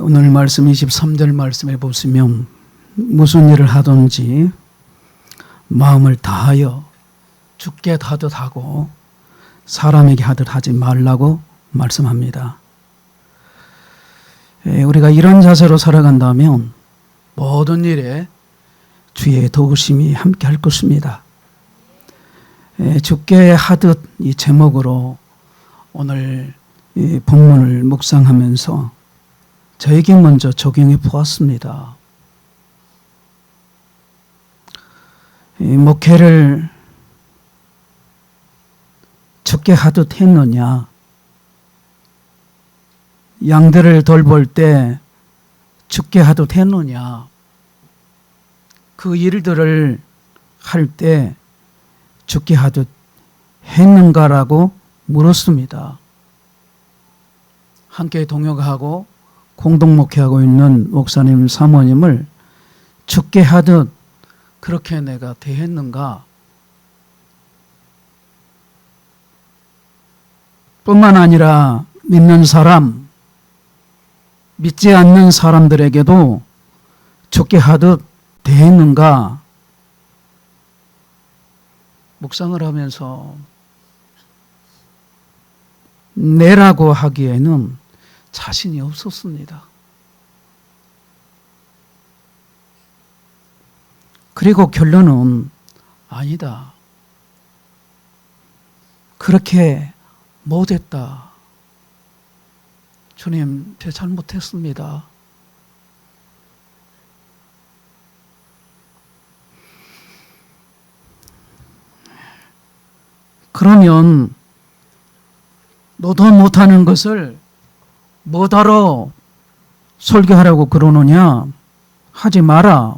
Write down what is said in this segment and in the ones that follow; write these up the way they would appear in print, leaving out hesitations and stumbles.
오늘 말씀 23절 말씀에 보시면 무슨 일을 하든지 마음을 다하여 주께 하듯 하고 사람에게 하듯 하지 말라고 말씀합니다. 우리가 이런 자세로 살아간다면 모든 일에 주의 도우심이 함께 할 것입니다. 주께 하듯 이 제목으로 오늘 이 본문을 묵상하면서 저에게 먼저 적용해 보았습니다. 이 목회를 주께 하듯 했느냐, 양들을 돌볼 때 주께 하듯 했느냐, 그 일들을 할 때 주께 하듯 했는가라고 물었습니다. 함께 동역하고 공동 목회하고 있는 목사님, 사모님을 주께 하듯 그렇게 내가 대했는가? 뿐만 아니라 믿는 사람, 믿지 않는 사람들에게도 주께 하듯 대했는가? 묵상을 하면서 내라고 하기에는 자신이 없었습니다. 그리고 결론은 아니다. 그렇게 못했다. 주님, 제가 잘못했습니다. 그러면 너도 못하는 것을 뭐하러 설교하라고 그러느냐? 하지 마라.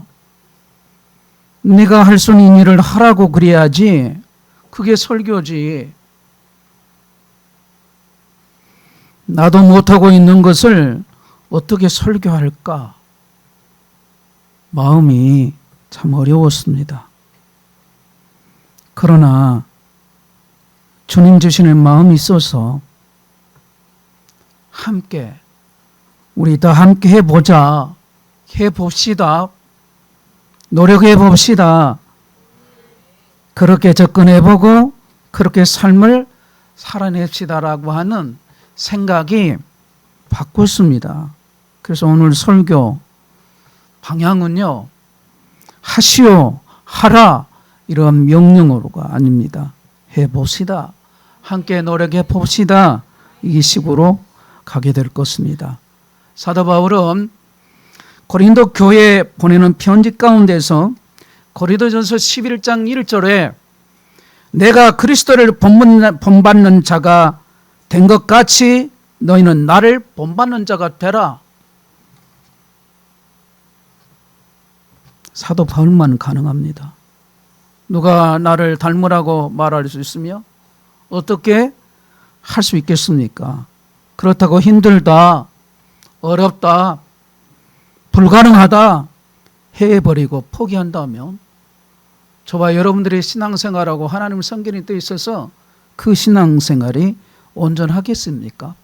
네가 할 수 있는 일을 하라고 그래야지. 그게 설교지. 나도 못하고 있는 것을 어떻게 설교할까? 마음이 참 어려웠습니다. 그러나 주님 주시는 마음이 있어서 함께, 우리 다 함께 해보자, 해봅시다, 노력해봅시다. 그렇게 접근해보고 그렇게 삶을 살아냅시다라고 하는 생각이 바꿨습니다. 그래서 오늘 설교 방향은요, 하시오, 하라, 이런 명령어가 아닙니다. 해봅시다. 함께 노력해봅시다. 이 식으로 가게 될 것입니다. 사도 바울은 고린도 교회에 보내는 편지 가운데서 고린도전서 11장 1절에 내가 그리스도를 본받는 자가 된 것 같이 너희는 나를 본받는 자가 되라. 사도 바울만 가능합니다. 누가 나를 닮으라고 말할 수 있으며 어떻게 할 수 있겠습니까? 그렇다고 힘들다, 어렵다, 불가능하다 해버리고 포기한다면 저와 여러분들의 신앙생활하고 하나님 성경이 떠 있어서 그 신앙생활이 온전하겠습니까?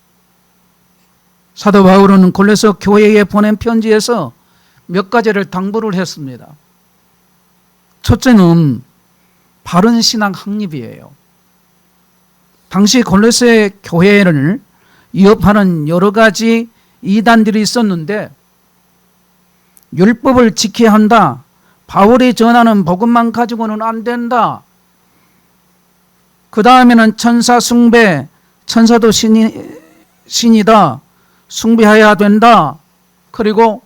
사도 바울은 골로새 교회에 보낸 편지에서 몇 가지를 당부를 했습니다. 첫째는 바른 신앙 확립이에요. 당시 골로새 교회를 위협하는 여러 가지 이단들이 있었는데 율법을 지켜야 한다. 바울이 전하는 복음만 가지고는 안 된다. 그 다음에는 천사 숭배, 천사도 신이다. 숭배해야 된다. 그리고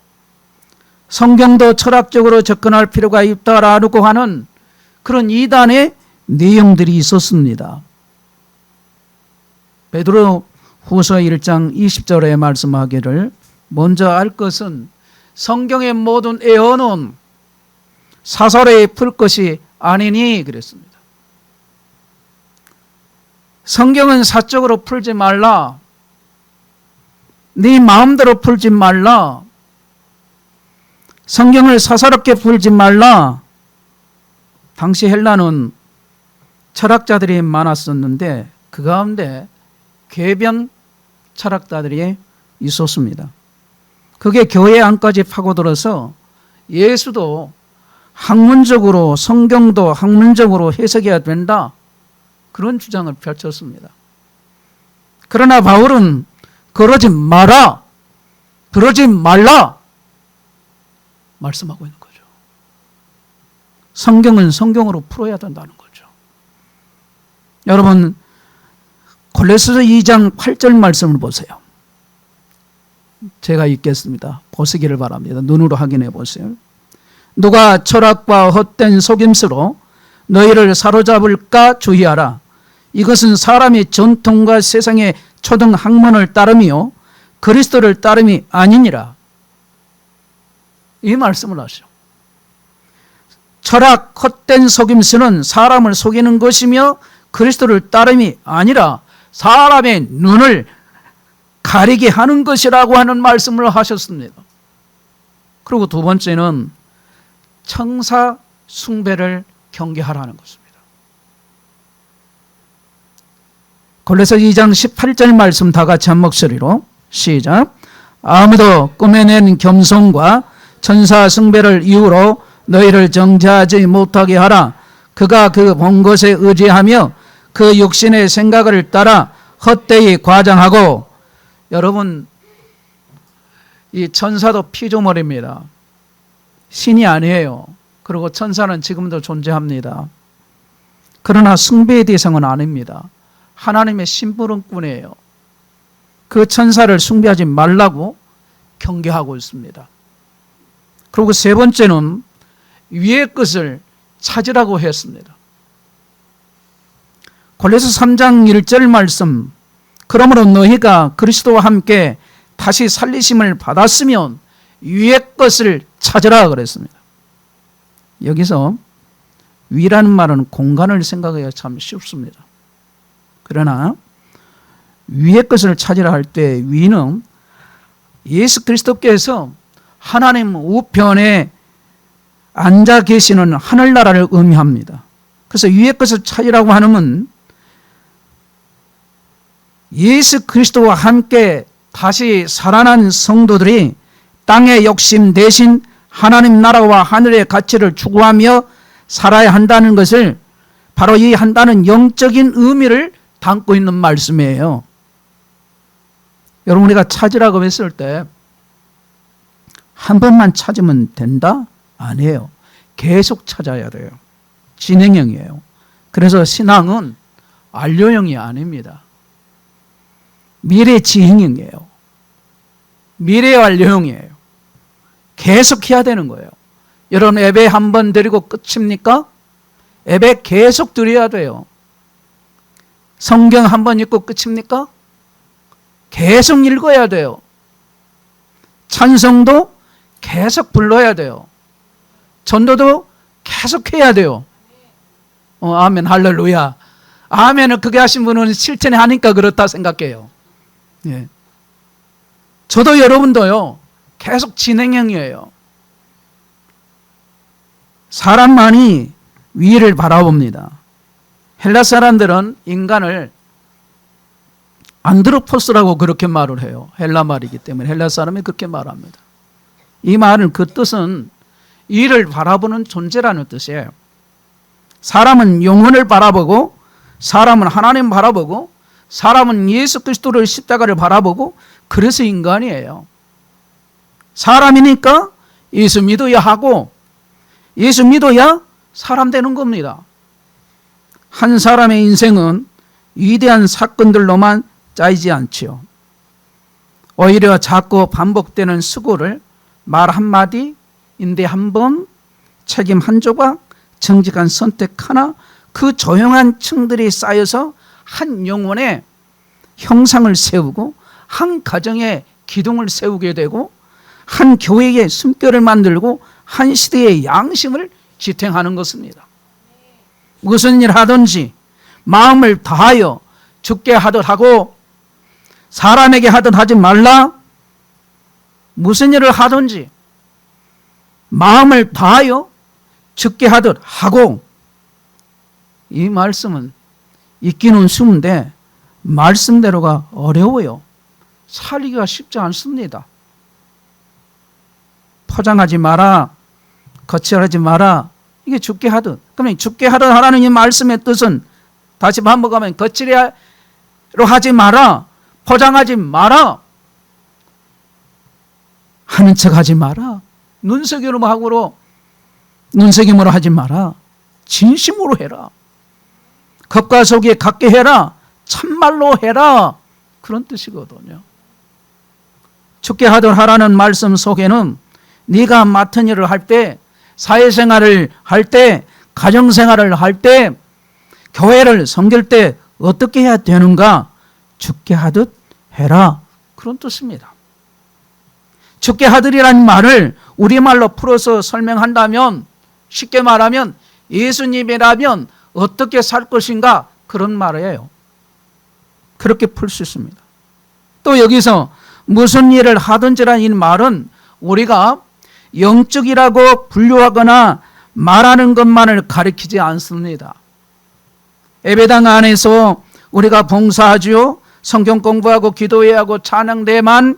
성경도 철학적으로 접근할 필요가 있다라고 하는 그런 이단의 내용들이 있었습니다. 베드로 후서 1장 20절에 말씀하기를 먼저 알 것은 성경의 모든 예언은 사설에 풀 것이 아니니 그랬습니다. 성경은 사적으로 풀지 말라. 네 마음대로 풀지 말라. 성경을 사사롭게 풀지 말라. 당시 헬라는 철학자들이 많았었는데 그 가운데 궤변 철학자들이 있었습니다. 그게 교회 안까지 파고들어서 예수도 학문적으로, 성경도 학문적으로 해석해야 된다, 그런 주장을 펼쳤습니다. 그러나 바울은 그러지 마라, 그러지 말라 말씀하고 있는 거죠. 성경은 성경으로 풀어야 된다는 거죠. 여러분, 골로새서 2장 8절 말씀을 보세요. 제가 읽겠습니다. 보시기를 바랍니다. 눈으로 확인해 보세요. 누가 철학과 헛된 속임수로 너희를 사로잡을까 주의하라. 이것은 사람의 전통과 세상의 초등 학문을 따름이요 그리스도를 따름이 아니니라. 이 말씀을 하시오. 철학, 헛된 속임수는 사람을 속이는 것이며 그리스도를 따름이 아니라 사람의 눈을 가리게 하는 것이라고 하는 말씀을 하셨습니다. 그리고 두 번째는 천사 숭배를 경계하라는 것입니다. 골로새 2장 18절 말씀 다 같이 한 목소리로 시작. 아무도 꾸며낸 겸손과 천사 숭배를 이유로 너희를 정죄하지 못하게 하라. 그가 그 본 것에 의지하며 그 육신의 생각을 따라 헛되이 과장하고. 여러분, 이 천사도 피조물입니다. 신이 아니에요. 그리고 천사는 지금도 존재합니다. 그러나 숭배의 대상은 아닙니다. 하나님의 심부름꾼이에요. 그 천사를 숭배하지 말라고 경계하고 있습니다. 그리고 세 번째는 위의 것을 찾으라고 했습니다. 골로새 3장 1절 말씀. 그러므로 너희가 그리스도와 함께 다시 살리심을 받았으면 위의 것을 찾으라 그랬습니다. 여기서 위라는 말은 공간을 생각해야 참 쉽습니다. 그러나 위의 것을 찾으라 할 때 위는 예수 그리스도께서 하나님 우편에 앉아 계시는 하늘나라를 의미합니다. 그래서 위의 것을 찾으라고 하는 예수 그리스도와 함께 다시 살아난 성도들이 땅의 욕심 대신 하나님 나라와 하늘의 가치를 추구하며 살아야 한다는 것을, 바로 이 한다는 영적인 의미를 담고 있는 말씀이에요. 여러분, 우리가 찾으라고 했을 때 한 번만 찾으면 된다? 아니에요. 계속 찾아야 돼요. 진행형이에요. 그래서 신앙은 완료형이 아닙니다. 미래 지행형이에요. 미래 완료형이에요. 계속 해야 되는 거예요. 여러분, 예배 한 번 드리고 끝입니까? 예배 계속 드려야 돼요. 성경 한 번 읽고 끝입니까? 계속 읽어야 돼요. 찬송도 계속 불러야 돼요. 전도도 계속 해야 돼요. 아멘, 할렐루야. 아멘을 그게 하신 분은 실천에 하니까 그렇다 생각해요. 예. 저도 여러분도요, 계속 진행형이에요. 사람만이 위를 바라봅니다. 헬라 사람들은 인간을 안드로포스라고 그렇게 말을 해요. 헬라 말이기 때문에 헬라 사람이 그렇게 말합니다. 이 말은 그 뜻은 이를 바라보는 존재라는 뜻이에요. 사람은 영혼을 바라보고, 사람은 하나님 바라보고, 사람은 예수 그리스도를 십자가를 바라보고, 그래서 인간이에요. 사람이니까 예수 믿어야 하고, 예수 믿어야 사람 되는 겁니다. 한 사람의 인생은 위대한 사건들로만 짜이지 않지요. 오히려 자꾸 반복되는 수고를 말 한마디, 인대 한 번, 책임 한 조각, 정직한 선택 하나, 그 조용한 층들이 쌓여서 한 영혼의 형상을 세우고, 한 가정의 기둥을 세우게 되고, 한 교회의 숨결을 만들고, 한 시대의 양심을 지탱하는 것입니다. 무슨 일 하든지 마음을 다하여 죽게 하듯 하고, 사람에게 하듯 하지 말라. 무슨 일을 하든지 마음을 다하여 죽게 하듯 하고. 이 말씀은 읽기는 쉬운데 말씀대로가 어려워요. 살기가 쉽지 않습니다. 포장하지 마라, 거칠하지 마라. 이게 죽게 하듯. 그러면 죽게 하듯 하라는 이 말씀의 뜻은 다시 반복하면 거칠로 하지 마라, 포장하지 마라, 하는 척 하지 마라, 눈속임으로 하지 마라, 진심으로 해라, 겉과 속이 같게 해라, 참말로 해라, 그런 뜻이거든요. 죽게 하듯 하라는 말씀 속에는 네가 맡은 일을 할 때, 사회생활을 할 때, 가정생활을 할 때, 교회를 섬길 때 어떻게 해야 되는가, 죽게 하듯 해라, 그런 뜻입니다. 죽게 하듯이라는 말을 우리말로 풀어서 설명한다면, 쉽게 말하면 예수님이라면 어떻게 살 것인가, 그런 말이에요. 그렇게 풀 수 있습니다. 또 여기서 무슨 일을 하든지라는 이 말은 우리가 영적이라고 분류하거나 말하는 것만을 가리키지 않습니다. 예배당 안에서 우리가 봉사하죠, 성경 공부하고 기도해야 하고 찬양대만이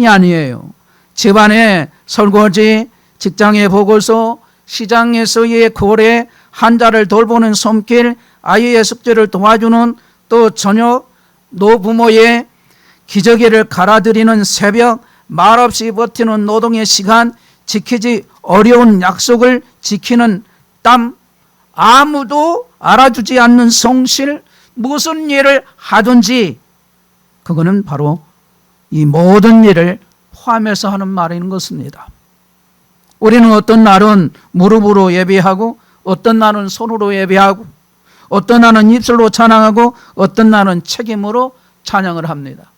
아니에요. 집안에 설거지, 직장의 보고서, 시장에서의 거래, 환자를 돌보는 손길, 아이의 숙제를 도와주는, 또 저녁 노부모의 기저귀를 갈아드리는 새벽, 말없이 버티는 노동의 시간, 지키지 어려운 약속을 지키는 땀, 아무도 알아주지 않는 성실, 무슨 일을 하든지 그거는 바로 이 모든 일을 포함해서 하는 말인 것입니다. 우리는 어떤 날은 무릎으로 예배하고, 어떤 날은 손으로 예배하고, 어떤 날은 입술로 찬양하고, 어떤 날은 책임으로 찬양을 합니다.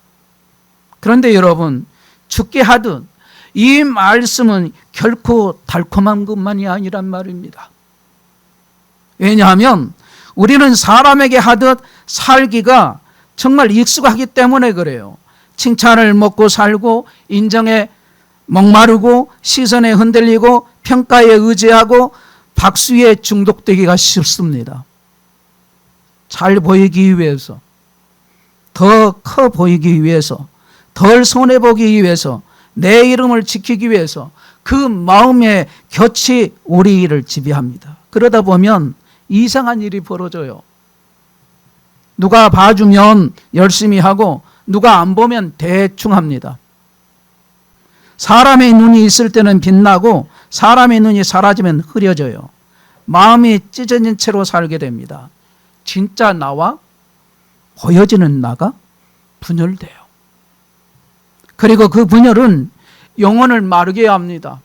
그런데 여러분, 죽게 하듯 이 말씀은 결코 달콤한 것만이 아니란 말입니다. 왜냐하면 우리는 사람에게 하듯 살기가 정말 익숙하기 때문에 그래요. 칭찬을 먹고 살고, 인정에 목마르고, 시선에 흔들리고, 평가에 의지하고, 박수에 중독되기가 쉽습니다. 잘 보이기 위해서, 더 커 보이기 위해서, 덜 손해보기 위해서, 내 이름을 지키기 위해서 그 마음의 곁이 우리를 지배합니다. 그러다 보면 이상한 일이 벌어져요. 누가 봐주면 열심히 하고, 누가 안 보면 대충 합니다. 사람의 눈이 있을 때는 빛나고, 사람의 눈이 사라지면 흐려져요. 마음이 찢어진 채로 살게 됩니다. 진짜 나와 보여지는 나가 분열돼요. 그리고 그 분열은 영혼을 마르게 합니다.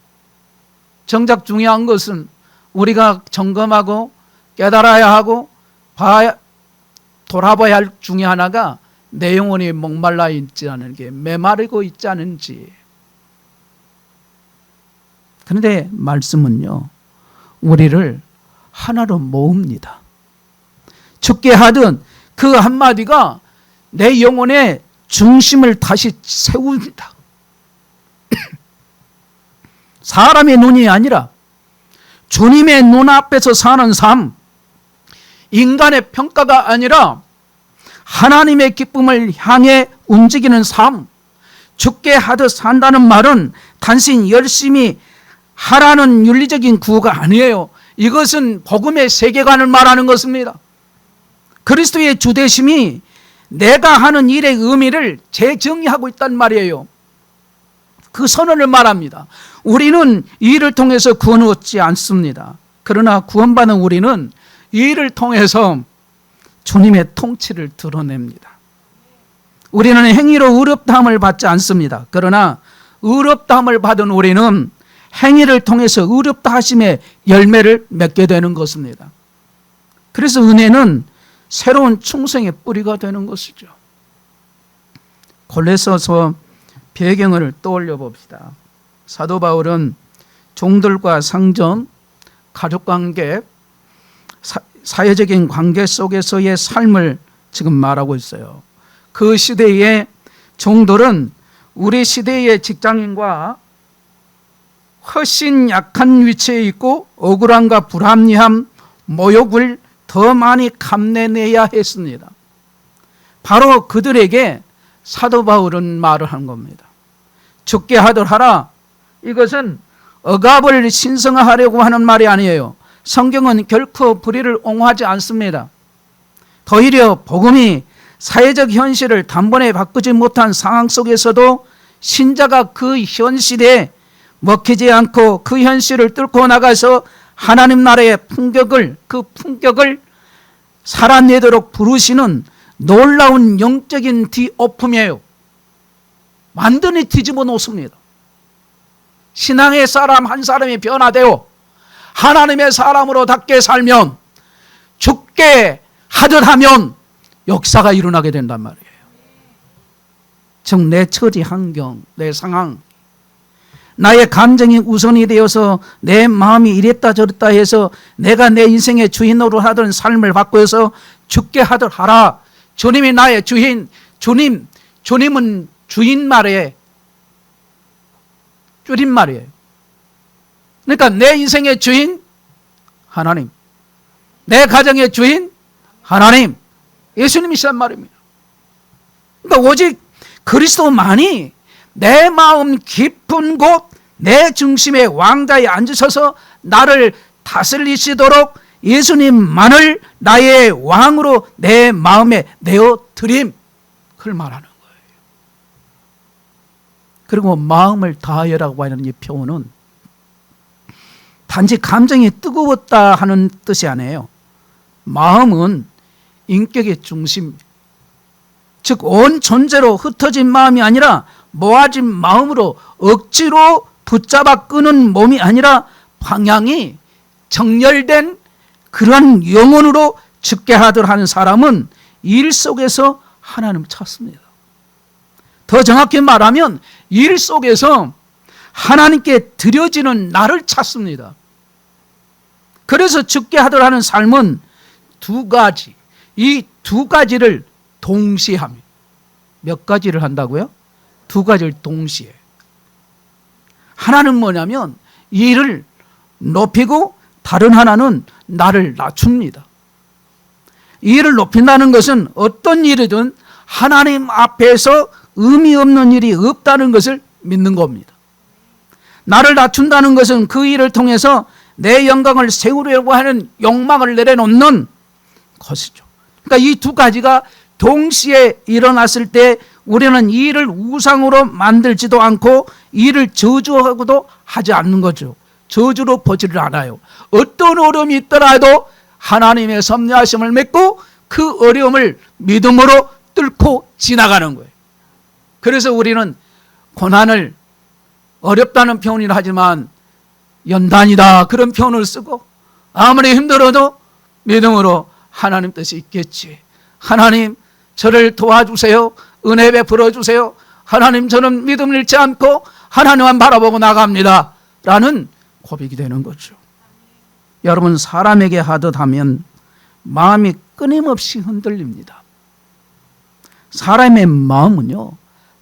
정작 중요한 것은 우리가 점검하고 깨달아야 하고 돌아봐야 할 중에 하나가 내 영혼이 목말라 있지 않은 게, 메마르고 있지 않은지. 그런데 말씀은요, 우리를 하나로 모읍니다. 죽게 하든 그 한마디가 내 영혼의 중심을 다시 세웁니다. 사람의 눈이 아니라 주님의 눈앞에서 사는 삶, 인간의 평가가 아니라 하나님의 기쁨을 향해 움직이는 삶. 죽게 하듯 산다는 말은 단순히 열심히 하라는 윤리적인 구호가 아니에요. 이것은 복음의 세계관을 말하는 것입니다. 그리스도의 주되심이 내가 하는 일의 의미를 재정의하고 있단 말이에요. 그 선언을 말합니다. 우리는 이 일을 통해서 구원을 얻지 않습니다. 그러나 구원받은 우리는 이 일을 통해서 주님의 통치를 드러냅니다. 우리는 행위로 의롭다함을 받지 않습니다. 그러나 의롭다함을 받은 우리는 행위를 통해서 의롭다 하심의 열매를 맺게 되는 것입니다. 그래서 은혜는 새로운 충성의 뿌리가 되는 것이죠. 골로새서 배경을 떠올려 봅시다. 사도 바울은 종들과 상전, 가족관계, 사회적인 관계 속에서의 삶을 지금 말하고 있어요. 그 시대의 종들은 우리 시대의 직장인과 훨씬 약한 위치에 있고, 억울함과 불합리함, 모욕을 더 많이 감내내야 했습니다. 바로 그들에게 사도 바울은 말을 한 겁니다. 죽게 하듯 하라. 이것은 억압을 신성화하려고 하는 말이 아니에요. 성경은 결코 불의를 옹호하지 않습니다. 오히려 복음이 사회적 현실을 단번에 바꾸지 못한 상황 속에서도 신자가 그 현실에 먹히지 않고 그 현실을 뚫고 나가서 하나님 나라의 그 품격을 살아내도록 부르시는 놀라운 영적인 디오품이에요. 완전히 뒤집어 놓습니다. 신앙의 사람 한 사람이 변화되어 하나님의 사람으로답게 살면, 죽게 하듯 하면 역사가 일어나게 된단 말이에요. 즉 내 처지 환경, 내 상황, 나의 감정이 우선이 되어서 내 마음이 이랬다 저랬다 해서 내가 내 인생의 주인으로 하던 삶을 바꾸어서 죽게 하듯 하라. 주님이 나의 주인. 주님은 주인말의 줄임말이에요. 그러니까 내 인생의 주인 하나님, 내 가정의 주인 하나님, 예수님이시란 말입니다. 그러니까 오직 그리스도만이 내 마음 깊은 곳, 내 중심의 왕좌에 앉으셔서 나를 다스리시도록 예수님만을 나의 왕으로 내 마음에 내어드림, 그걸 말하는 거예요. 그리고 마음을 다하여라고 하는 이 표현은 단지 감정이 뜨거웠다 하는 뜻이 아니에요. 마음은 인격의 중심, 즉 온 존재로 흩어진 마음이 아니라 모아진 마음으로 억지로 붙잡아 끄는 몸이 아니라 방향이 정렬된 그러한 영혼으로 죽게 하도록 하는 사람은 일 속에서 하나님을 찾습니다. 더 정확히 말하면 일 속에서 하나님께 드려지는 나를 찾습니다. 그래서 죽게 하도록 하는 삶은 두 가지, 이 두 가지를 동시에 합니다. 몇 가지를 한다고요? 두 가지를 동시에. 하나는 뭐냐면 이를 높이고 다른 하나는 나를 낮춥니다. 이를 높인다는 것은 어떤 일이든 하나님 앞에서 의미 없는 일이 없다는 것을 믿는 겁니다. 나를 낮춘다는 것은 그 일을 통해서 내 영광을 세우려고 하는 욕망을 내려놓는 것이죠. 그러니까 이 두 가지가 동시에 일어났을 때 우리는 이 일을 우상으로 만들지도 않고 이 일을 저주하고도 하지 않는 거죠. 저주로 보지를 않아요. 어떤 어려움이 있더라도 하나님의 섭리하심을 믿고 그 어려움을 믿음으로 뚫고 지나가는 거예요. 그래서 우리는 고난을 어렵다는 표현이라 하지만 연단이다 그런 표현을 쓰고 아무리 힘들어도 믿음으로 하나님 뜻이 있겠지. 하나님 저를 도와주세요. 은혜 베풀어 주세요. 하나님 저는 믿음을 잃지 않고 하나님만 바라보고 나갑니다. 라는 고백이 되는 거죠. 여러분 사람에게 하듯 하면 마음이 끊임없이 흔들립니다. 사람의 마음은요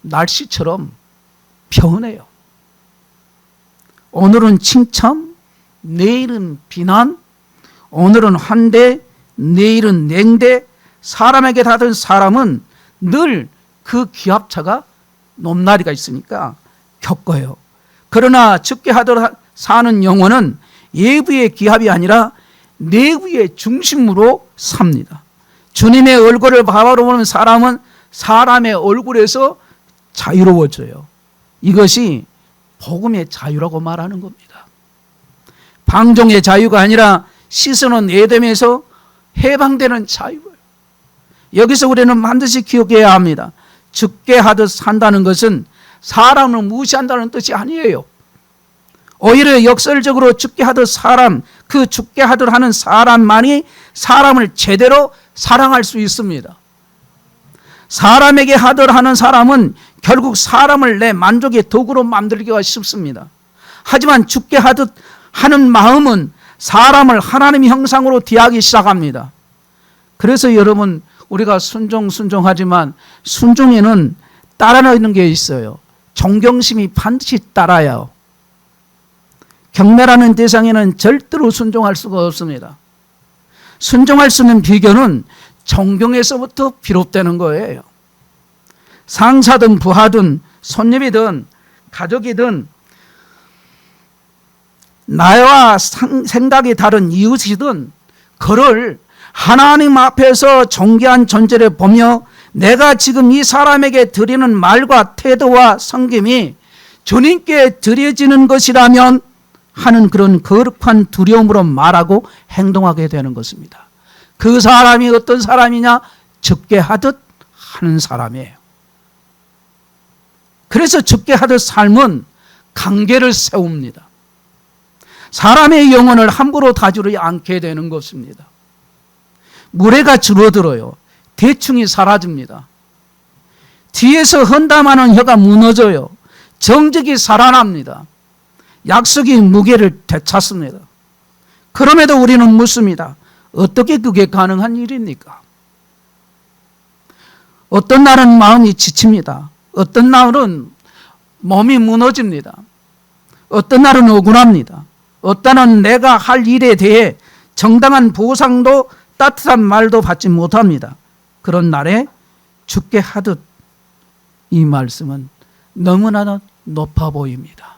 날씨처럼 변해요. 오늘은 칭찬, 내일은 비난, 오늘은 환대, 내일은 냉대. 사람에게 닿은 사람은 늘 그 기압차가 높낮이가 있으니까 겪어요. 그러나 죽게 하도록 사는 영혼은 예부의 기압이 아니라 내부의 중심으로 삽니다. 주님의 얼굴을 바라보는 사람은 사람의 얼굴에서 자유로워져요. 이것이 복음의 자유라고 말하는 겁니다. 방종의 자유가 아니라 씻어놓은 에덴에서 해방되는 자유예요. 여기서 우리는 반드시 기억해야 합니다. 죽게 하듯 산다는 것은 사람을 무시한다는 뜻이 아니에요. 오히려 역설적으로 죽게 하듯 사람, 그 죽게 하듯 하는 사람만이 사람을 제대로 사랑할 수 있습니다. 사람에게 하듯 하는 사람은 결국 사람을 내 만족의 도구로 만들기가 쉽습니다. 하지만 죽게 하듯 하는 마음은 사람을 하나님의 형상으로 대하기 시작합니다. 그래서 여러분 우리가 순종하지만 순종에는 따라가는 게 있어요. 존경심이 반드시 따라요. 경매라는 대상에는 절대로 순종할 수가 없습니다. 순종할 수 있는 비결은 존경에서부터 비롯되는 거예요. 상사든 부하든 손님이든 가족이든 나와 생각이 다른 이웃이든 그를 하나님 앞에서 존귀한 존재를 보며 내가 지금 이 사람에게 드리는 말과 태도와 섬김이 주님께 드려지는 것이라면 하는 그런 거룩한 두려움으로 말하고 행동하게 되는 것입니다. 그 사람이 어떤 사람이냐? 죽게 하듯 하는 사람이에요. 그래서 죽게 하듯 삶은 관계를 세웁니다. 사람의 영혼을 함부로 다주지 않게 되는 것입니다. 무례가 줄어들어요. 대충이 사라집니다. 뒤에서 헌담하는 혀가 무너져요. 정직이 살아납니다. 약속이 무게를 되찾습니다. 그럼에도 우리는 묻습니다. 어떻게 그게 가능한 일입니까? 어떤 날은 마음이 지칩니다. 어떤 날은 몸이 무너집니다. 어떤 날은 억울합니다. 어떤 날은 내가 할 일에 대해 정당한 보상도 따뜻한 말도 받지 못합니다. 그런 날에 죽게 하듯 이 말씀은 너무나 높아 보입니다.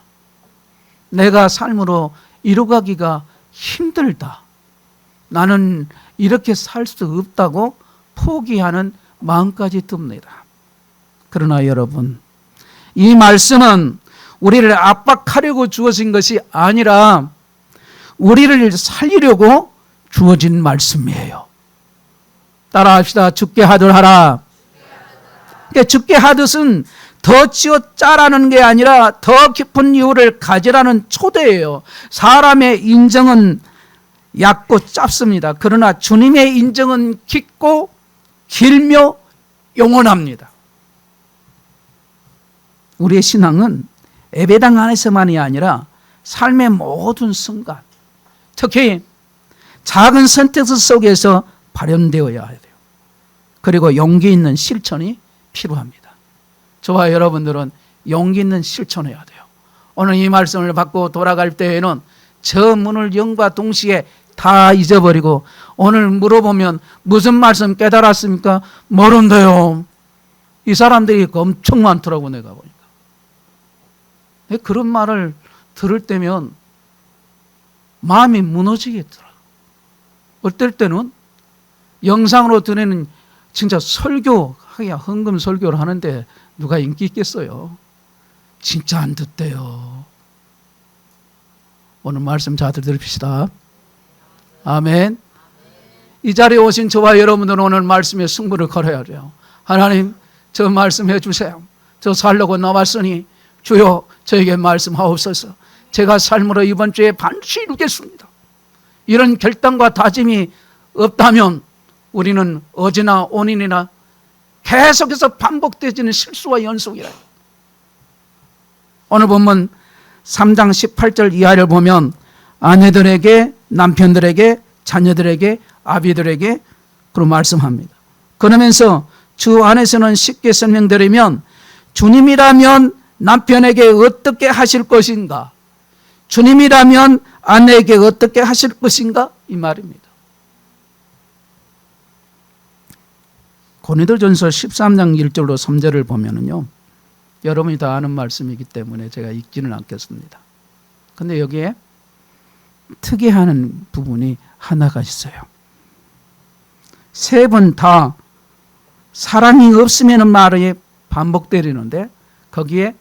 내가 삶으로 이루가기가 힘들다. 나는 이렇게 살 수 없다고 포기하는 마음까지 듭니다. 그러나 여러분, 이 말씀은 우리를 압박하려고 주어진 것이 아니라 우리를 살리려고 주어진 말씀이에요. 따라합시다. 죽게 하듯 하라. 그러니까 죽게 하듯은 더 쥐어짜라는 게 아니라 더 깊은 이유를 가지라는 초대예요. 사람의 인정은 얕고 짧습니다. 그러나 주님의 인정은 깊고 길며 영원합니다. 우리의 신앙은 예배당 안에서만이 아니라 삶의 모든 순간, 특히 작은 선택 속에서 발현되어야 돼요. 그리고 용기 있는 실천이 필요합니다. 저와 여러분들은 용기 있는 실천해야 돼요. 오늘 이 말씀을 받고 돌아갈 때에는 저 문을 영과 동시에 다 잊어버리고 오늘 물어보면 무슨 말씀 깨달았습니까? 모른대요. 이 사람들이 엄청 많더라고 내가 보니까. 그런 말을 들을 때면 마음이 무너지겠더라. 어떨 때는 영상으로 드리는 진짜 설교하기야 헌금 설교를 하는데 누가 인기 있겠어요? 진짜 안 듣대요. 오늘 말씀 잘 들읍시다. 아멘. 이 자리에 오신 저와 여러분들은 오늘 말씀에 승부를 걸어야 돼요. 하나님, 저 말씀해 주세요. 저 살려고 나왔으니 주여 저에게 말씀하옵소서. 제가 삶으로 이번 주에 반드시 이루겠습니다. 이런 결단과 다짐이 없다면 우리는 어제나 오늘이나 계속해서 반복되지는 실수와 연속이라. 오늘 본문 3장 18절 이하를 보면 아내들에게, 남편들에게, 자녀들에게, 아비들에게 그런 말씀합니다. 그러면서 주 안에서는 쉽게 설명드리면 주님이라면 남편에게 어떻게 하실 것인가? 주님이라면 아내에게 어떻게 하실 것인가? 이 말입니다. 고린도전서 13장 1절로 3절을 보면은요, 여러분이 다 아는 말씀이기 때문에 제가 읽지는 않겠습니다. 근데 여기에 특이한 부분이 하나가 있어요. 세 번 다 사랑이 없으면 말이 반복되리는데 거기에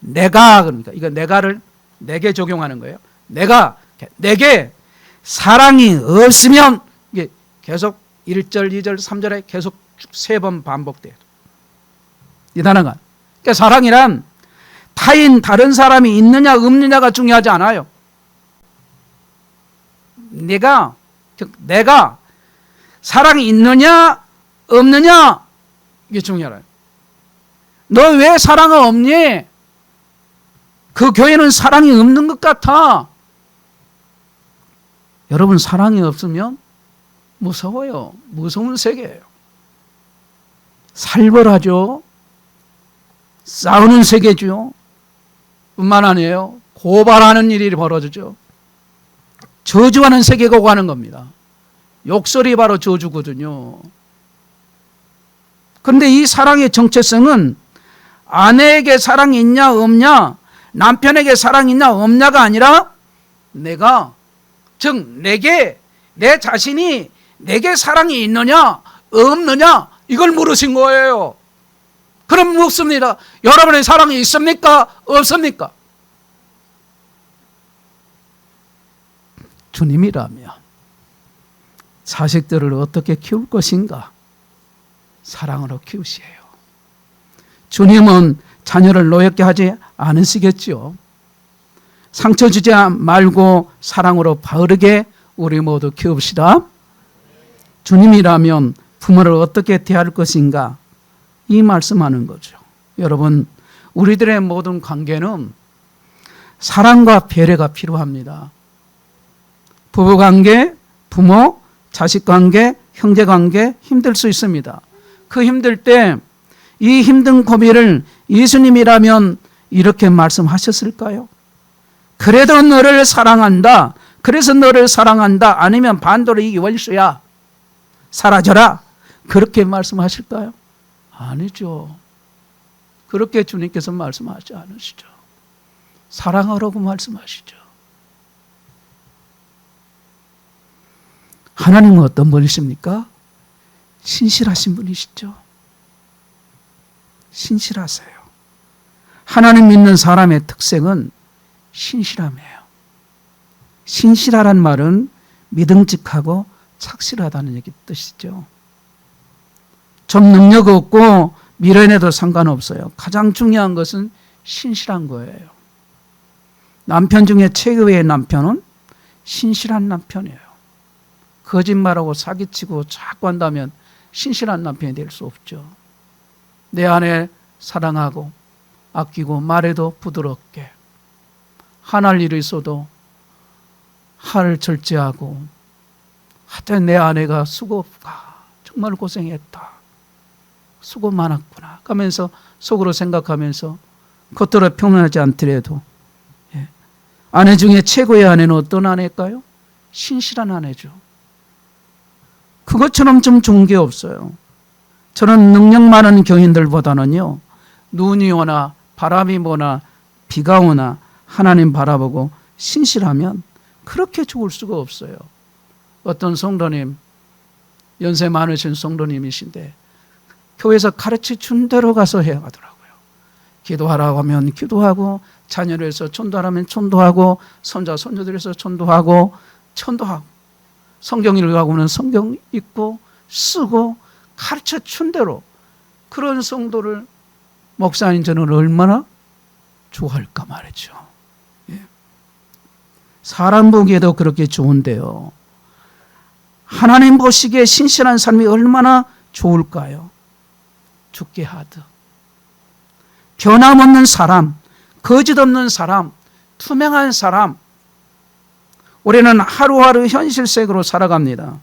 내가, 그러니까 이거 내가를 내게 적용하는 거예요. 내게 사랑이 없으면 이게 계속 1절, 2절, 3절에 계속 세 번 반복돼요. 이 단어가. 그러니까 사랑이란 타인 다른 사람이 있느냐 없느냐가 중요하지 않아요. 내가 사랑이 있느냐 없느냐 이게 중요해요. 너 왜 사랑은 없니? 그 교회는 사랑이 없는 것 같아. 여러분, 사랑이 없으면 무서워요. 무서운 세계예요. 살벌하죠. 싸우는 세계죠. 뿐만 아니에요. 고발하는 일이 벌어지죠. 저주하는 세계가 가는 겁니다. 욕설이 바로 저주거든요. 그런데 이 사랑의 정체성은 아내에게 사랑이 있냐 없냐, 남편에게 사랑이 있냐 없냐가 아니라 내가, 즉 내게, 내 자신이 내게 사랑이 있느냐 없느냐 이걸 물으신 거예요. 그럼 묻습니다. 여러분의 사랑이 있습니까 없습니까? 주님이라면 자식들을 어떻게 키울 것인가? 사랑으로 키우시에요. 주님은 자녀를 노엽게 하지 않으시겠죠. 상처 주지 말고 사랑으로 바르게 우리 모두 키웁시다. 주님이라면 부모를 어떻게 대할 것인가? 이 말씀하는 거죠. 여러분, 우리들의 모든 관계는 사랑과 배려가 필요합니다. 부부관계, 부모, 자식관계, 형제관계 힘들 수 있습니다. 그 힘들 때 이 힘든 고비를 예수님이라면 이렇게 말씀하셨을까요? 그래도 너를 사랑한다. 그래서 너를 사랑한다. 아니면 반대로 이 원수야. 사라져라. 그렇게 말씀하실까요? 아니죠. 그렇게 주님께서 말씀하지 않으시죠. 사랑하라고 말씀하시죠. 하나님은 어떤 분이십니까? 신실하신 분이시죠. 신실하세요. 하나님 믿는 사람의 특성은 신실함이에요. 신실하란 말은 믿음직하고 착실하다는 뜻이죠. 좀 능력 없고 미련해도 상관없어요. 가장 중요한 것은 신실한 거예요. 남편 중에 최고의 남편은 신실한 남편이에요. 거짓말하고 사기치고 자꾸 한다면 신실한 남편이 될 수 없죠. 내 아내 사랑하고 아끼고 말해도 부드럽게, 화날 일이 있어도 화를 절제하고, 하여튼 내 아내가 수고가 정말 고생했다, 수고 많았구나 하면서 속으로 생각하면서 겉으로 표현하지 않더라도, 아내 중에 최고의 아내는 어떤 아내일까요? 신실한 아내죠. 그것처럼 좀 좋은 게 없어요. 저는 능력 많은 교인들보다는요, 눈이 오나 바람이 오나 비가 오나 하나님 바라보고 신실하면 그렇게 좋을 수가 없어요. 어떤 성도님, 연세 많으신 성도님이신데 교회에서 가르쳐 준 대로 가서 해가더라고요. 기도하라고 하면 기도하고, 자녀를 해서 전도하라면 전도하고, 손자 손녀들 해서 전도하고, 성경 읽으라고는 성경 읽고 쓰고 가르쳐 준 대로, 그런 성도를 목사님 저는 얼마나 좋아할까 말이죠. 사람 보기에도 그렇게 좋은데요, 하나님 보시기에 신실한 사람이 얼마나 좋을까요? 죽게 하듯 변함없는 사람, 거짓 없는 사람, 투명한 사람. 우리는 하루하루 현실색으로 살아갑니다.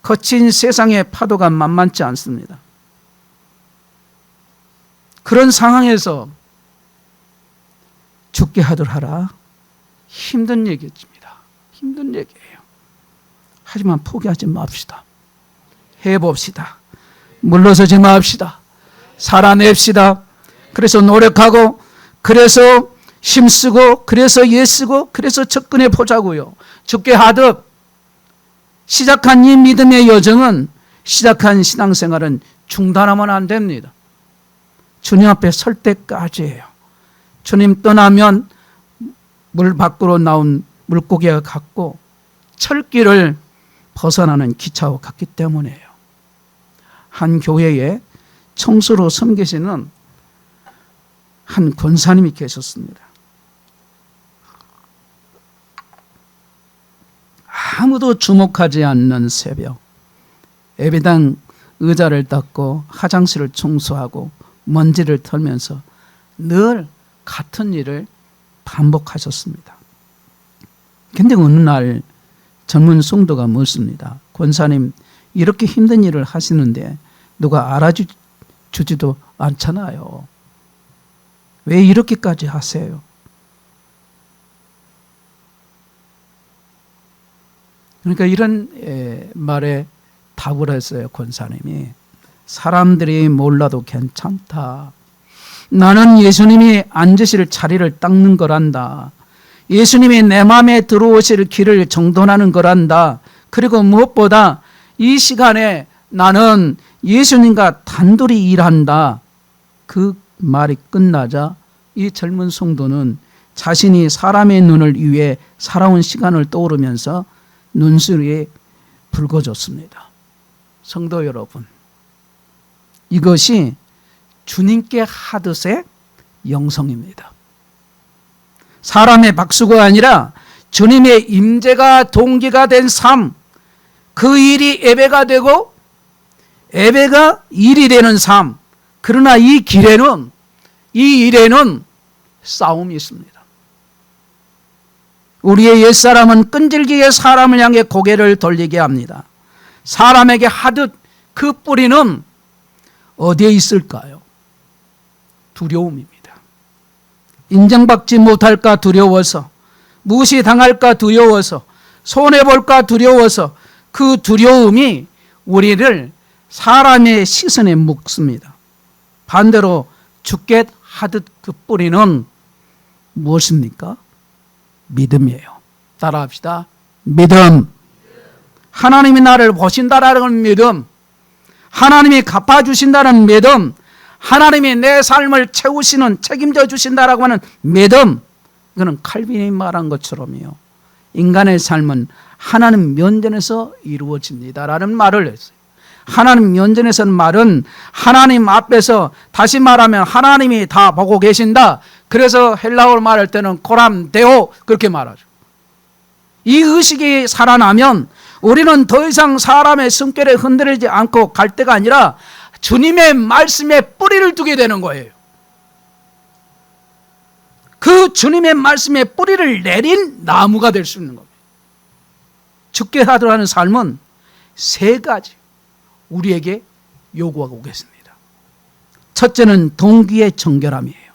거친 세상의 파도가 만만치 않습니다. 그런 상황에서 죽게 하도록 하라, 힘든 얘기입니다. 힘든 얘기예요. 하지만 포기하지 맙시다. 해봅시다. 물러서지 맙시다. 살아냅시다. 그래서 노력하고, 그래서 힘쓰고, 그래서 애쓰고, 그래서 접근해 보자고요. 죽게 하듯 시작한 이 믿음의 여정은, 시작한 신앙생활은 중단하면 안 됩니다. 주님 앞에 설 때까지예요. 주님 떠나면 물 밖으로 나온 물고기와 같고 철길을 벗어나는 기차와 같기 때문이에요. 한 교회에 청소로 섬기시는 한 권사님이 계셨습니다. 아무도 주목하지 않는 새벽, 예배당 의자를 닦고 화장실을 청소하고 먼지를 털면서 늘 같은 일을 반복하셨습니다. 그런데 어느 날 젊은 성도가 묻습니다. 권사님, 이렇게 힘든 일을 하시는데 누가 알아주지도 않잖아요. 왜 이렇게까지 하세요? 그러니까 이런 말에 답을 했어요. 권사님이, 사람들이 몰라도 괜찮다. 나는 예수님이 앉으실 자리를 닦는 거란다. 예수님이 내 마음에 들어오실 길을 정돈하는 거란다. 그리고 무엇보다 이 시간에 나는 예수님과 단둘이 일한다. 그 말이 끝나자 이 젊은 성도는 자신이 사람의 눈을 위해 살아온 시간을 떠오르면서 눈물이 붉어졌습니다. 성도 여러분, 이것이 주님께 하듯의 영성입니다. 사람의 박수가 아니라 주님의 임재가 동기가 된 삶, 그 일이 예배가 되고 예배가 일이 되는 삶. 그러나 이 일에는 싸움이 있습니다. 우리의 옛사람은 끈질기게 사람을 향해 고개를 돌리게 합니다. 사람에게 하듯 그 뿌리는 어디에 있을까요? 두려움입니다. 인정받지 못할까 두려워서, 무시당할까 두려워서, 손해볼까 두려워서 그 두려움이 우리를 사람의 시선에 묶습니다. 반대로 주께 하듯 그 뿌리는 무엇입니까? 믿음이에요. 따라합시다. 믿음. 하나님이 나를 보신다라는 믿음, 하나님이 갚아주신다는 믿음, 하나님이 내 삶을 채우시는, 책임져 주신다라고 하는 믿음. 이거는 칼빈이 말한 것처럼요, 인간의 삶은 하나님 면전에서 이루어집니다라는 말을 했어요. 하나님 면전에서는 말은 하나님 앞에서, 다시 말하면 하나님이 다 보고 계신다. 그래서 헬라어로 말할 때는 코람 데오 그렇게 말하죠. 이 의식이 살아나면 우리는 더 이상 사람의 숨결에 흔들리지 않고 갈 때가 아니라 주님의 말씀에 뿌리를 두게 되는 거예요. 그 주님의 말씀에 뿌리를 내린 나무가 될 수 있는 겁니다. 주께 하더라는 삶은 세 가지 우리에게 요구하고 계십니다. 첫째는 동기의 정결함이에요.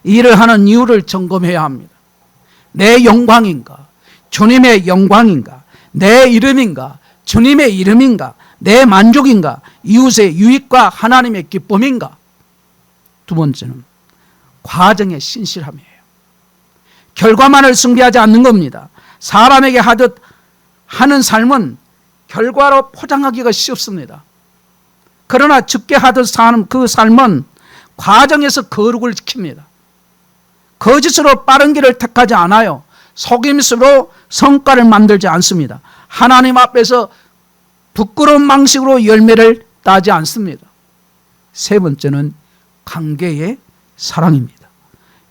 일을 하는 이유를 점검해야 합니다. 내 영광인가? 주님의 영광인가? 내 이름인가? 주님의 이름인가? 내 만족인가? 이웃의 유익과 하나님의 기쁨인가? 두 번째는 과정의 신실함이에요. 결과만을 숭배하지 않는 겁니다. 사람에게 하듯 하는 삶은 결과로 포장하기가 쉽습니다. 그러나 주께 하듯 사는 그 삶은 과정에서 거룩을 지킵니다. 거짓으로 빠른 길을 택하지 않아요. 속임수로 성과를 만들지 않습니다. 하나님 앞에서 부끄러운 방식으로 열매를 따지 않습니다. 세 번째는 관계의 사랑입니다.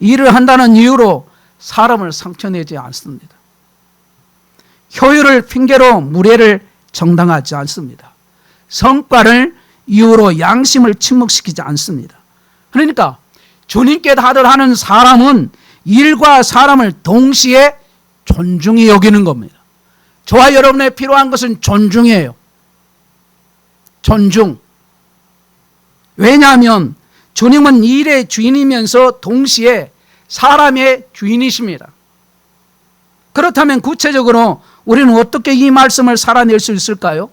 일을 한다는 이유로 사람을 상처내지 않습니다. 효율을 핑계로 무례를 정당하지 않습니다. 성과를 이유로 양심을 침묵시키지 않습니다. 그러니까 주님께 다들 하는 사람은 일과 사람을 동시에 존중히 여기는 겁니다. 저와 여러분에 필요한 것은 존중이에요. 존중. 왜냐하면 주님은 일의 주인이면서 동시에 사람의 주인이십니다. 그렇다면 구체적으로 우리는 어떻게 이 말씀을 살아낼 수 있을까요?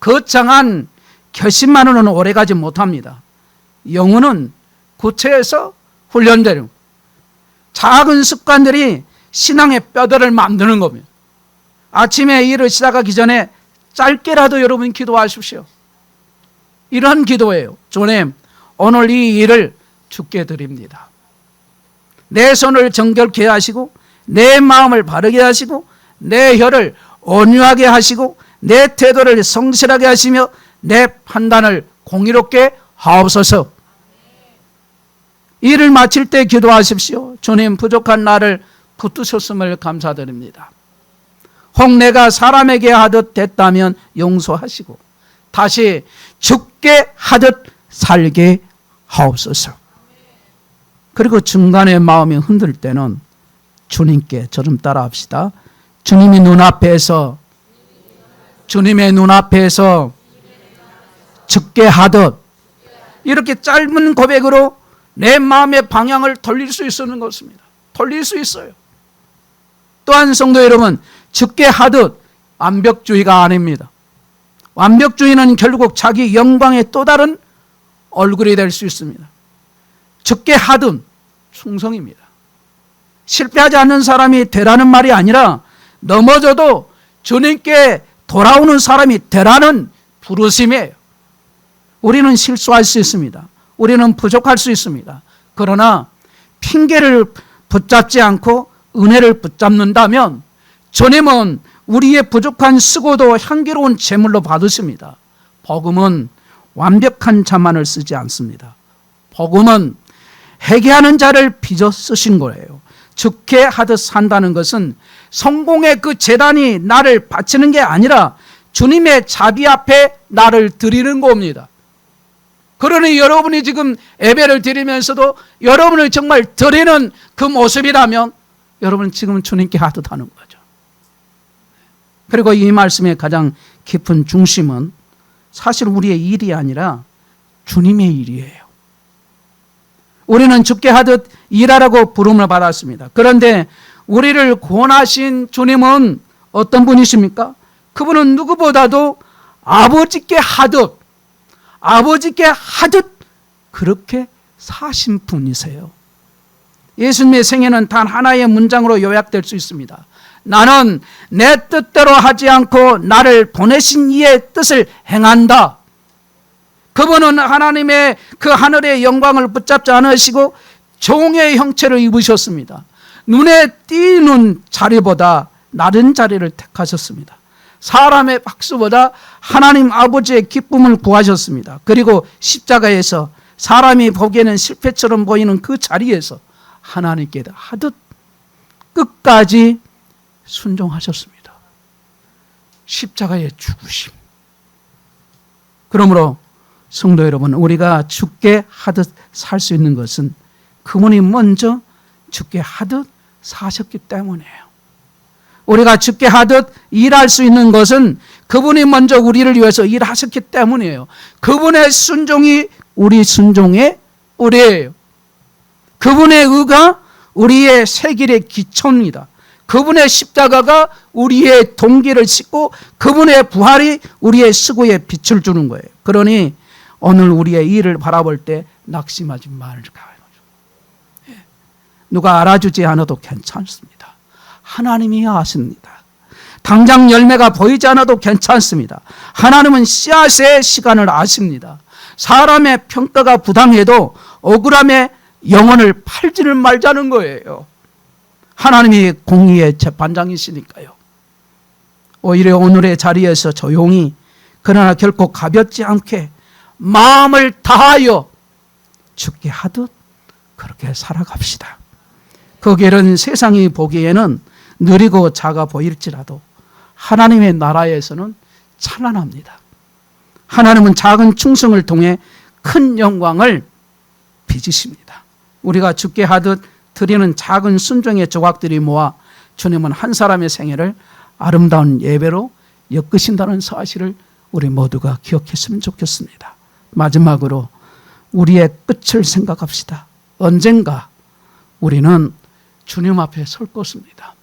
거창한 결심만으로는 오래가지 못합니다. 영혼은 구체에서 훈련되는 작은 습관들이 신앙의 뼈대를 만드는 겁니다. 아침에 일을 시작하기 전에 짧게라도 여러분 기도하십시오. 이런 기도예요. 주님, 오늘 이 일을 주께 드립니다. 내 손을 정결케 하시고 내 마음을 바르게 하시고 내 혀를 온유하게 하시고 내 태도를 성실하게 하시며 내 판단을 공의롭게 하옵소서. 일을 마칠 때 기도하십시오. 주님, 부족한 나를 붙드셨음을 감사드립니다. 혹 내가 사람에게 하듯 됐다면 용서하시고 다시 주께 하듯 살게 하옵소서. 그리고 중간에 마음이 흔들 때는 주님께, 저 좀 따라합시다. 주님의 눈앞에서 주께 하듯, 이렇게 짧은 고백으로 내 마음의 방향을 돌릴 수 있는 것입니다. 돌릴 수 있어요. 또한 성도 여러분, 주께 하듯 완벽주의가 아닙니다. 완벽주의는 결국 자기 영광의 또 다른 얼굴이 될 수 있습니다. 주께 하듯 충성입니다. 실패하지 않는 사람이 되라는 말이 아니라 넘어져도 주님께 돌아오는 사람이 되라는 부르심이에요. 우리는 실수할 수 있습니다. 우리는 부족할 수 있습니다. 그러나 핑계를 붙잡지 않고 은혜를 붙잡는다면 주님은 우리의 부족한 수고도 향기로운 제물로 받으십니다. 복음은 완벽한 자만을 쓰지 않습니다. 복음은 회개하는 자를 빚어 쓰신 거예요. 죽게 하듯 산다는 것은 성공의 그 재단이 나를 바치는 게 아니라 주님의 자비 앞에 나를 드리는 겁니다. 그러니 여러분이 지금 예배를 드리면서도 여러분을 정말 드리는 그 모습이라면 여러분 지금 주님께 하듯 하는 거죠. 그리고 이 말씀의 가장 깊은 중심은 사실 우리의 일이 아니라 주님의 일이에요. 우리는 죽게 하듯 일하라고 부름을 받았습니다. 그런데 우리를 구원하신 주님은 어떤 분이십니까? 그분은 누구보다도 아버지께 하듯 그렇게 사신 분이세요. 예수님의 생애는 단 하나의 문장으로 요약될 수 있습니다. 나는 내 뜻대로 하지 않고 나를 보내신 이의 뜻을 행한다. 그분은 하나님의 그 하늘의 영광을 붙잡지 않으시고 종의 형체를 입으셨습니다. 눈에 띄는 자리보다 낮은 자리를 택하셨습니다. 사람의 박수보다 하나님 아버지의 기쁨을 구하셨습니다. 그리고 십자가에서 사람이 보기에는 실패처럼 보이는 그 자리에서 하나님께 하듯 끝까지 순종하셨습니다. 십자가의 죽으심. 그러므로 성도 여러분, 우리가 죽게 하듯 살 수 있는 것은 그분이 먼저 죽게 하듯 사셨기 때문이에요. 우리가 죽게 하듯 일할 수 있는 것은 그분이 먼저 우리를 위해서 일하셨기 때문이에요. 그분의 순종이 우리 순종의 뿌리예요. 그분의 의가 우리의 새 길의 기초입니다. 그분의 십자가가 우리의 동기를 싣고 그분의 부활이 우리의 수고에 빛을 주는 거예요. 그러니 오늘 우리의 일을 바라볼 때 낙심하지 말까. 누가 알아주지 않아도 괜찮습니다. 하나님이 아십니다. 당장 열매가 보이지 않아도 괜찮습니다. 하나님은 씨앗의 시간을 아십니다. 사람의 평가가 부당해도 억울함에 영혼을 팔지를 말자는 거예요. 하나님이 공의의 재판장이시니까요. 오히려 오늘의 자리에서 조용히 그러나 결코 가볍지 않게 마음을 다하여 죽게 하듯 그렇게 살아갑시다. 그 길은 세상이 보기에는 느리고 작아 보일지라도 하나님의 나라에서는 찬란합니다. 하나님은 작은 충성을 통해 큰 영광을 빚으십니다. 우리가 죽게 하듯 드리는 작은 순종의 조각들이 모아 주님은 한 사람의 생애를 아름다운 예배로 엮으신다는 사실을 우리 모두가 기억했으면 좋겠습니다. 마지막으로 우리의 끝을 생각합시다. 언젠가 우리는 주님 앞에 설 것입니다.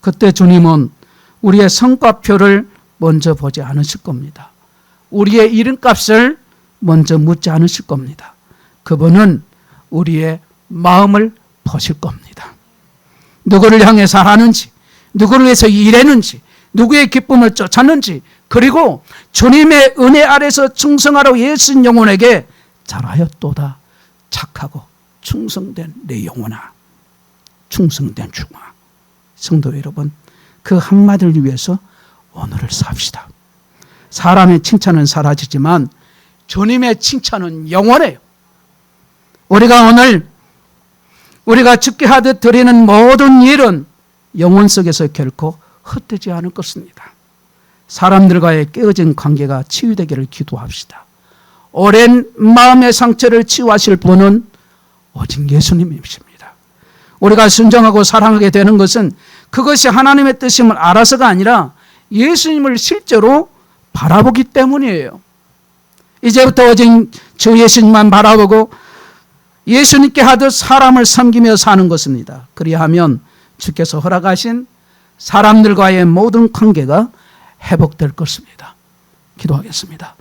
그때 주님은 우리의 성과표를 먼저 보지 않으실 겁니다. 우리의 이름값을 먼저 묻지 않으실 겁니다. 그분은 우리의 마음을 보실 겁니다. 누구를 향해 살았는지, 누구를 위해서 일했는지, 누구의 기쁨을 쫓았는지, 그리고 주님의 은혜 아래서 충성하라고 예수님 영혼에게 잘하였도다. 착하고 충성된 내 영혼아, 충성된 중아. 성도 여러분, 그 한마디를 위해서 오늘을 삽시다. 사람의 칭찬은 사라지지만 주님의 칭찬은 영원해요. 우리가 오늘 우리가 죽게 하듯 드리는 모든 일은 영혼 속에서 결코 헛되지 않을 것입니다. 사람들과의 깨어진 관계가 치유되기를 기도합시다. 오랜 마음의 상처를 치유하실 분은 오직 예수님이십니다. 우리가 순종하고 사랑하게 되는 것은 그것이 하나님의 뜻임을 알아서가 아니라 예수님을 실제로 바라보기 때문이에요. 이제부터 오직 주 예수님만 바라보고 예수님께 하듯 사람을 섬기며 사는 것입니다. 그리하면 주께서 허락하신 사람들과의 모든 관계가 회복될 것입니다. 기도하겠습니다.